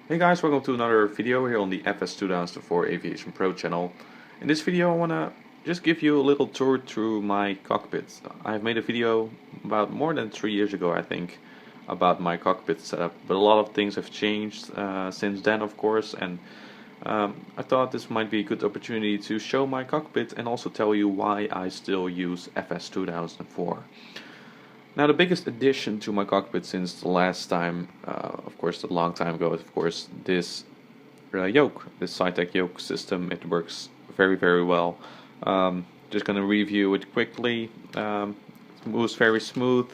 Hey guys, welcome to another video here on the FS2004 Aviation Pro channel. In this video I want to just give you a little tour through my cockpit. I've made a video about more than 3 years ago, I think, about my cockpit setup, but a lot of things have changed since then, of course, and I thought this might be a good opportunity to show my cockpit and also tell you why I still use FS2004. Now, the biggest addition to my cockpit since the last time, of course, a long time ago, is of course this yoke, this SciTech yoke system. It works very, very well. Just gonna review it quickly. It moves very smooth.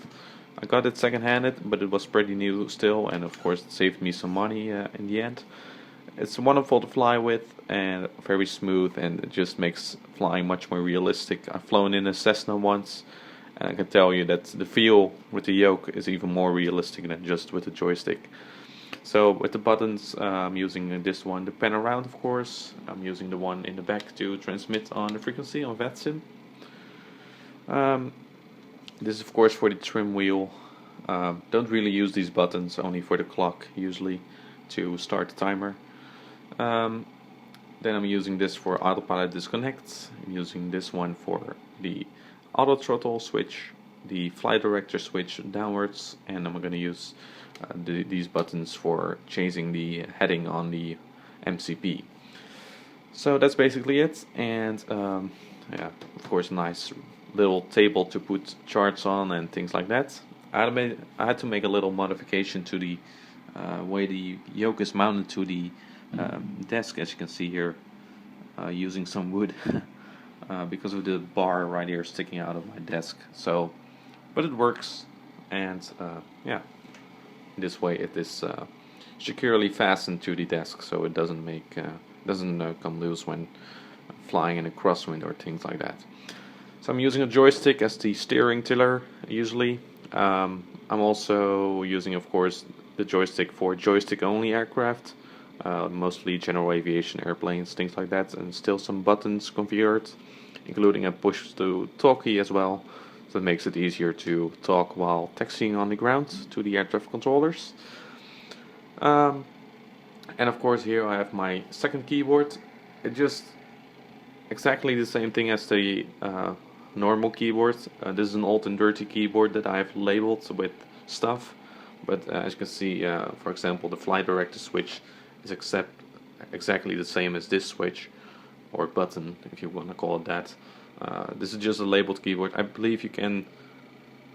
I got it second-handed, but it was pretty new still, and of course, it saved me some money in the end. It's wonderful to fly with and very smooth, and it just makes flying much more realistic. I've flown in a Cessna once. And I can tell you that the feel with the yoke is even more realistic than just with the joystick. So with the buttons, I'm using this one to pan around, of course. I'm using the one in the back to transmit on the frequency on VATSIM. This is of course for the trim wheel. Don't really use these buttons, only for the clock usually to start the timer. Then I'm using this for autopilot disconnect. I'm using this one for the auto throttle switch, the flight director switch downwards, and I'm going to use these buttons for changing the heading on the MCP. So that's basically it, and yeah, of course, a nice little table to put charts on and things like that. I had to make a little modification to the way the yoke is mounted to the desk, as you can see here, using some wood. Because of the bar right here sticking out of my desk. So, but it works, and yeah, this way it is securely fastened to the desk, so it doesn't come loose when flying in a crosswind or things like that. So I'm using a joystick as the steering tiller usually. I'm also using, of course, the joystick for joystick-only aircraft. Mostly general aviation airplanes, things like that, and still some buttons configured, including a push to talk key as well, so it makes it easier to talk while taxiing on the ground to the air traffic controllers. And of course here I have my second keyboard. It's just exactly the same thing as the normal keyboard. This is an old and dirty keyboard that I have labeled with stuff, but as you can see, for example, the flight director switch is exactly the same as this switch, or button if you want to call it that. This is just a labeled keyboard. I believe you can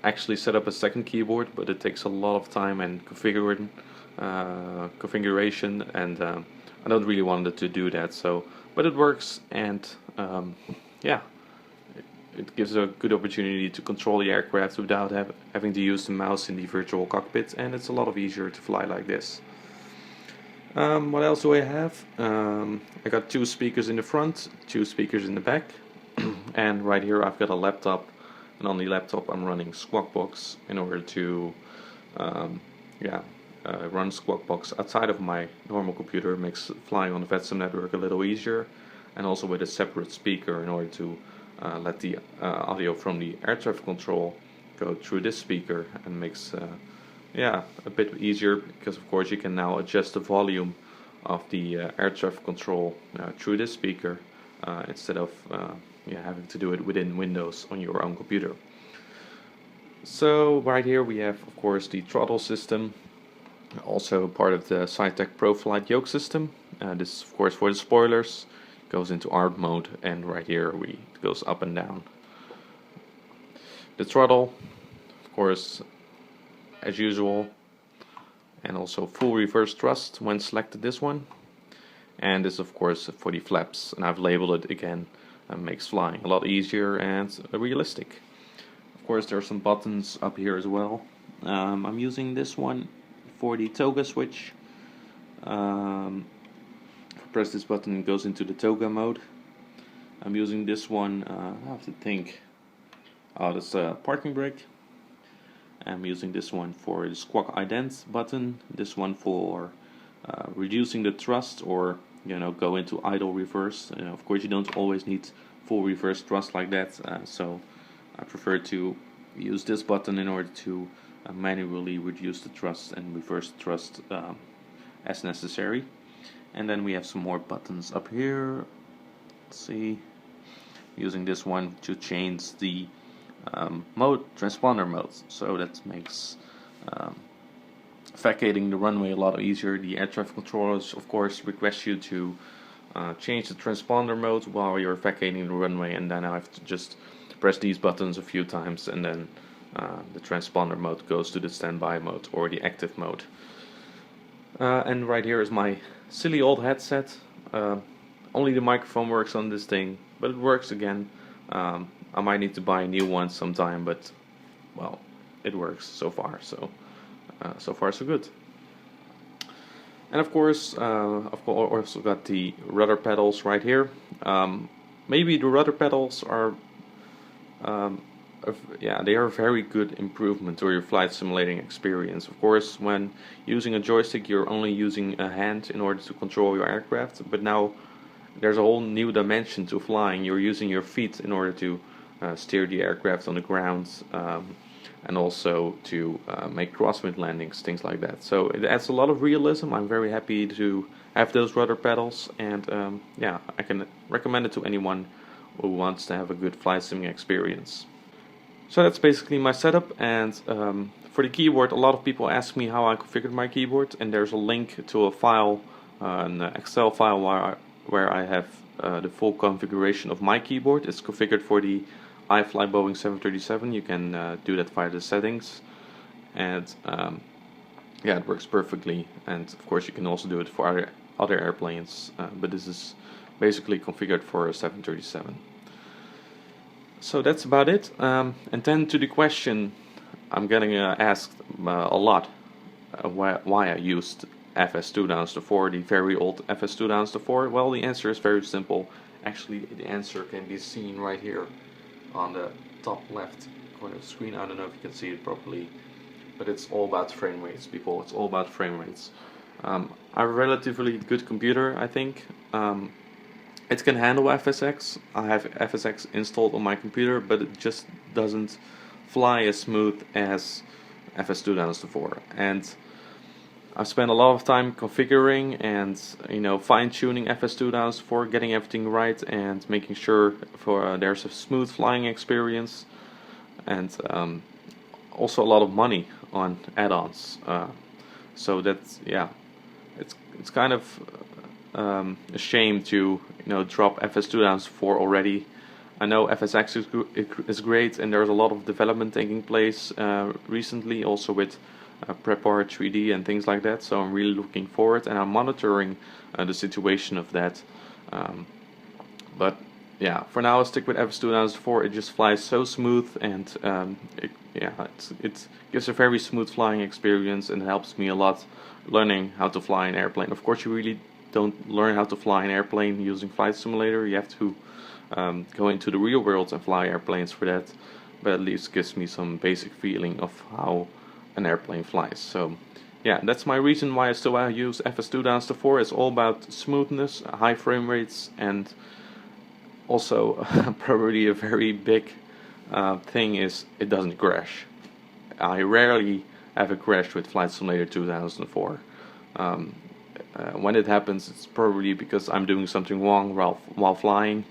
actually set up a second keyboard, but it takes a lot of time and configuration, and I don't really want it to do that. So, but it works, and yeah, it gives a good opportunity to control the aircraft without having to use the mouse in the virtual cockpit, and it's a lot easier to fly like this. What else do I have? I got 2 speakers in the front, 2 speakers in the back, and right here I've got a laptop, and on the laptop I'm running Squawkbox in order to run Squawkbox outside of my normal computer. Makes flying on the VATSIM network a little easier, and also with a separate speaker in order to let the audio from the air traffic control go through this speaker, and makes a bit easier, because of course you can now adjust the volume of the air traffic control through this speaker instead of having to do it within Windows on your own computer. So right here we have, of course, the throttle system, also part of the SciTech Pro Flight yoke system. This is of course for the spoilers, goes into ARB mode, and right here it goes up and down. The throttle, of course, as usual, and also full reverse thrust when selected, this one. And this of course for the flaps, and I've labeled it again, and makes flying a lot easier and realistic. Of course there are some buttons up here as well. I'm using this one for the toga switch. Press this button, it goes into the toga mode. I'm using this one, I have to think, that's a parking brake. I'm using this one for the squawk ident button, this one for reducing the thrust, or go into idle reverse. Of course you don't always need full reverse thrust like that, so I prefer to use this button in order to manually reduce the thrust and reverse thrust as necessary. And then we have some more buttons up here. Let's see, using this one to change the transponder modes, so that makes vacating the runway a lot easier. The air traffic controllers of course request you to change the transponder mode while you're vacating the runway, and then I have to just press these buttons a few times, and then the transponder mode goes to the standby mode or the active mode. And right here is my silly old headset. Only the microphone works on this thing, but it works again. I might need to buy a new one sometime, but well, it works so far. So far so good. And of course, also got the rudder pedals right here. Maybe the rudder pedals are, they are a very good improvement to your flight simulating experience. Of course, when using a joystick, you're only using a hand in order to control your aircraft, but now there's a whole new dimension to flying. You're using your feet in order to steer the aircraft on the ground, and also to make crosswind landings, things like that. So it adds a lot of realism. I'm very happy to have those rudder pedals, and I can recommend it to anyone who wants to have a good flight simming experience. So that's basically my setup, and for the keyboard, a lot of people ask me how I configured my keyboard, and there's a link to a file, an Excel file where I have the full configuration of my keyboard. It's configured for the I fly Boeing 737. You can do that via the settings, and it works perfectly. And of course you can also do it for other airplanes, but this is basically configured for a 737. So that's about it. And then to the question I'm getting asked a lot, why I used FS2004, the very old FS2004. Well, the answer is very simple. Actually, the answer can be seen right here on the top left corner of the screen. I don't know if you can see it properly, but it's all about frame rates, people. It's all about frame rates. I have a relatively good computer, I think. It can handle FSX. I have FSX installed on my computer, but it just doesn't fly as smooth as FS2004. And I've spent a lot of time configuring and fine-tuning FS2004, getting everything right and making sure there's a smooth flying experience, and also a lot of money on add-ons. So that's it's kind of a shame to drop FS2004 already. I know FSX is great, and there's a lot of development taking place recently, also with Prepar 3D and things like that. So I'm really looking forward, and I'm monitoring the situation of that. But yeah, for now I'll stick with FS2004. It just flies so smooth, and it gives a very smooth flying experience, and it helps me a lot learning how to fly an airplane. Of course, you really don't learn how to fly an airplane using Flight Simulator. You have to go into the real world and fly airplanes for that, but at least gives me some basic feeling of how an airplane flies. So yeah, that's my reason why I still use FS2004. It's all about smoothness, high frame rates, and also probably a very big thing is it doesn't crash. I rarely have a crash with Flight Simulator 2004. When it happens, it's probably because I'm doing something wrong while flying,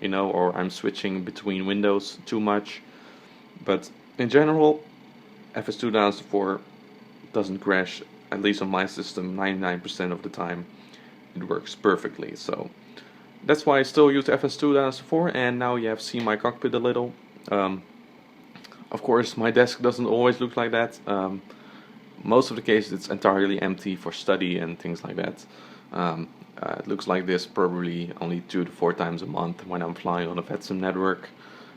or I'm switching between windows too much. But in general, FS2004 doesn't crash, at least on my system. 99% of the time it works perfectly. So that's why I still use FS2004, and now you have seen my cockpit a little. Of course, my desk doesn't always look like that. Most of the cases it's entirely empty for study and things like that. It looks like this probably only 2 to 4 times a month when I'm flying on a VATSIM network,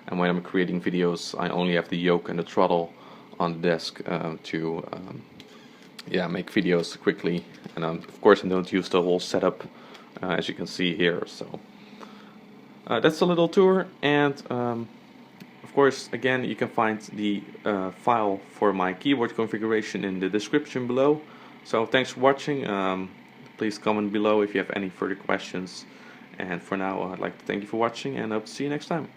and when I'm creating videos I only have the yoke and the throttle on the desk to make videos quickly, and of course I don't use the whole setup as you can see here. So that's a little tour, and of course, again, you can find the file for my keyboard configuration in the description below. So thanks for watching. Please comment below if you have any further questions. And for now, I'd like to thank you for watching, and I hope to see you next time.